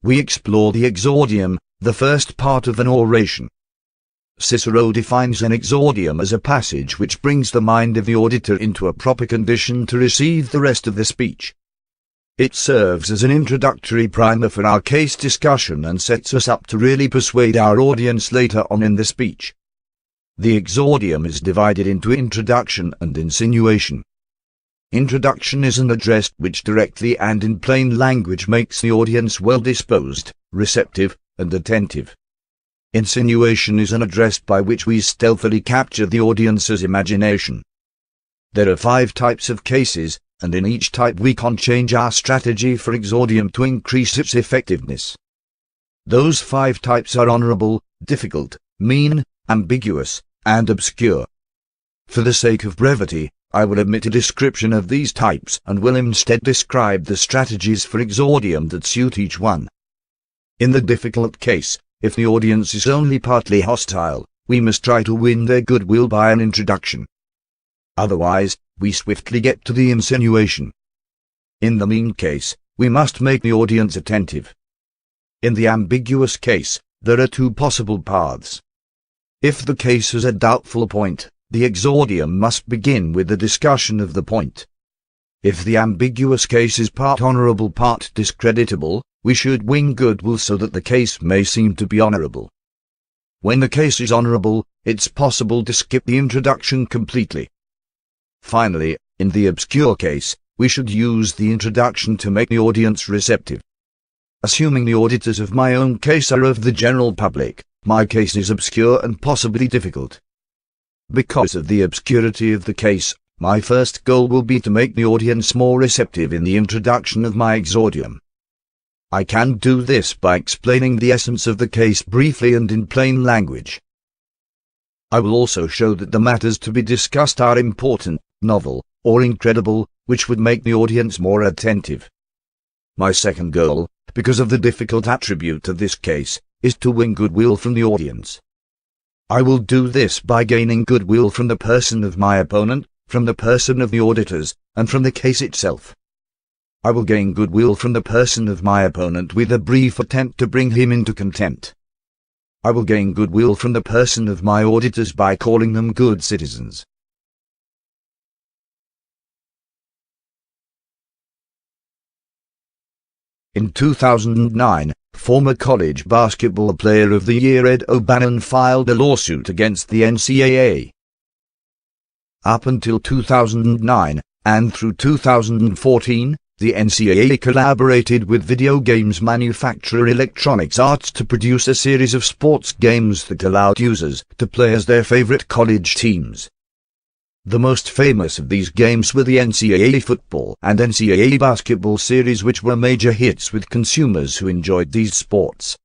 we explore the exordium, the first part of an oration. Cicero defines an exordium as a passage which brings the mind of the auditor into a proper condition to receive the rest of the speech. It serves as an introductory primer for our case discussion and sets us up to really persuade our audience later on in the speech. The exordium is divided into introduction and insinuation. Introduction is an address which directly and in plain language makes the audience well-disposed, receptive, and attentive. Insinuation is an address by which we stealthily capture the audience's imagination. There are 5 types of cases, and in each type we can change our strategy for exordium to increase its effectiveness. Those 5 types are honorable, difficult, mean, ambiguous, and obscure. For the sake of brevity, I will omit a description of these types and will instead describe the strategies for exordium that suit each one. In the difficult case, if the audience is only partly hostile, we must try to win their goodwill by an introduction. Otherwise, we swiftly get to the insinuation. In the mean case, we must make the audience attentive. In the ambiguous case, there are 2 possible paths. If the case is a doubtful point, the exordium must begin with the discussion of the point. If the ambiguous case is part honorable, part discreditable, we should win goodwill so that the case may seem to be honorable. When the case is honorable, it's possible to skip the introduction completely. Finally, in the obscure case, we should use the introduction to make the audience receptive. Assuming the auditors of my own case are of the general public, my case is obscure and possibly difficult. Because of the obscurity of the case, my first goal will be to make the audience more receptive in the introduction of my exordium. I can do this by explaining the essence of the case briefly and in plain language. I will also show that the matters to be discussed are important, novel, or incredible, which would make the audience more attentive. My second goal, because of the difficult attribute of this case, is to win goodwill from the audience. I will do this by gaining goodwill from the person of my opponent, from the person of the auditors, and from the case itself. I will gain goodwill from the person of my opponent with a brief attempt to bring him into contempt. I will gain goodwill from the person of my auditors by calling them good citizens. In 2009, former college basketball player of the year Ed O'Bannon filed a lawsuit against the NCAA. Up until 2009, and through 2014, the NCAA collaborated with video games manufacturer Electronic Arts to produce a series of sports games that allowed users to play as their favorite college teams. The most famous of these games were the NCAA football and NCAA basketball series, which were major hits with consumers who enjoyed these sports.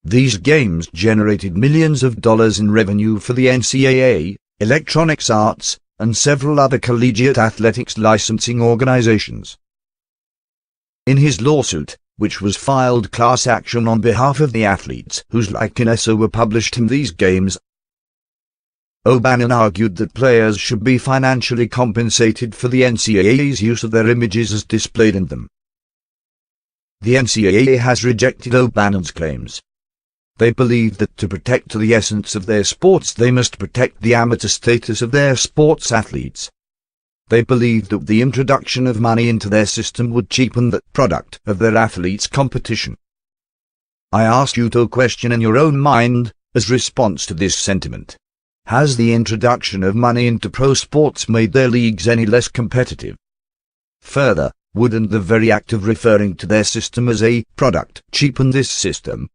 These games generated millions of dollars in revenue for the NCAA, Electronic Arts, and several other collegiate athletics licensing organizations. In his lawsuit, which was filed class action on behalf of the athletes whose likenesses were published in these games, O'Bannon argued that players should be financially compensated for the NCAA's use of their images as displayed in them. The NCAA has rejected O'Bannon's claims. They believe that to protect the essence of their sports they must protect the amateur status of their sports athletes. They believe that the introduction of money into their system would cheapen the product of their athletes' competition. I ask you to question in your own mind, as response to this sentiment. Has the introduction of money into pro sports made their leagues any less competitive? Further, wouldn't the very act of referring to their system as a product cheapen this system?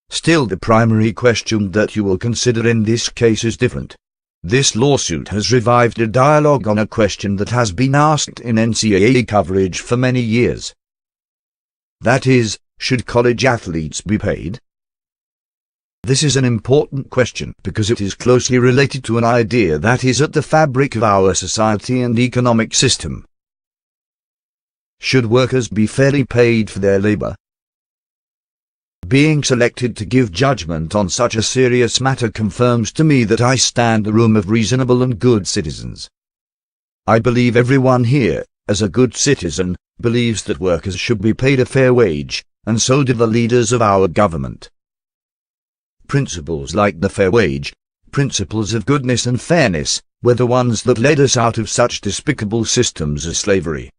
Still, the primary question that you will consider in this case is different. This lawsuit has revived a dialogue on a question that has been asked in NCAA coverage for many years. That is, should college athletes be paid? This is an important question because it is closely related to an idea that is at the fabric of our society and economic system. Should workers be fairly paid for their labor? Being selected to give judgment on such a serious matter confirms to me that I stand the room of reasonable and good citizens. I believe everyone here, as a good citizen, believes that workers should be paid a fair wage, and so do the leaders of our government. Principles like the fair wage, principles of goodness and fairness, were the ones that led us out of such despicable systems as slavery.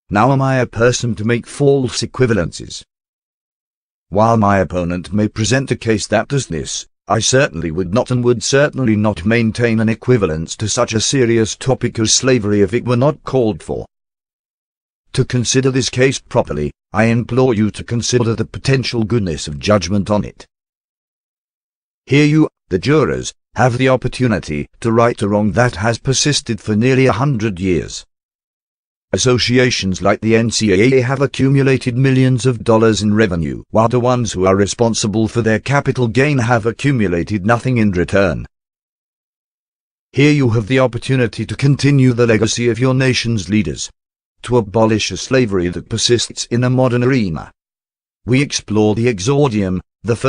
Now am I a person to make false equivalences? While my opponent may present a case that does this, I certainly would not and would certainly not maintain an equivalence to such a serious topic as slavery if it were not called for. To consider this case properly, I implore you to consider the potential goodness of judgment on it. Here you, the jurors, have the opportunity to right a wrong that has persisted for nearly 100 years. Associations like the NCAA have accumulated millions of dollars in revenue, while the ones who are responsible for their capital gain have accumulated nothing in return. Here you have the opportunity to continue the legacy of your nation's leaders, to abolish a slavery that persists in a modern arena. We explore the exordium, the first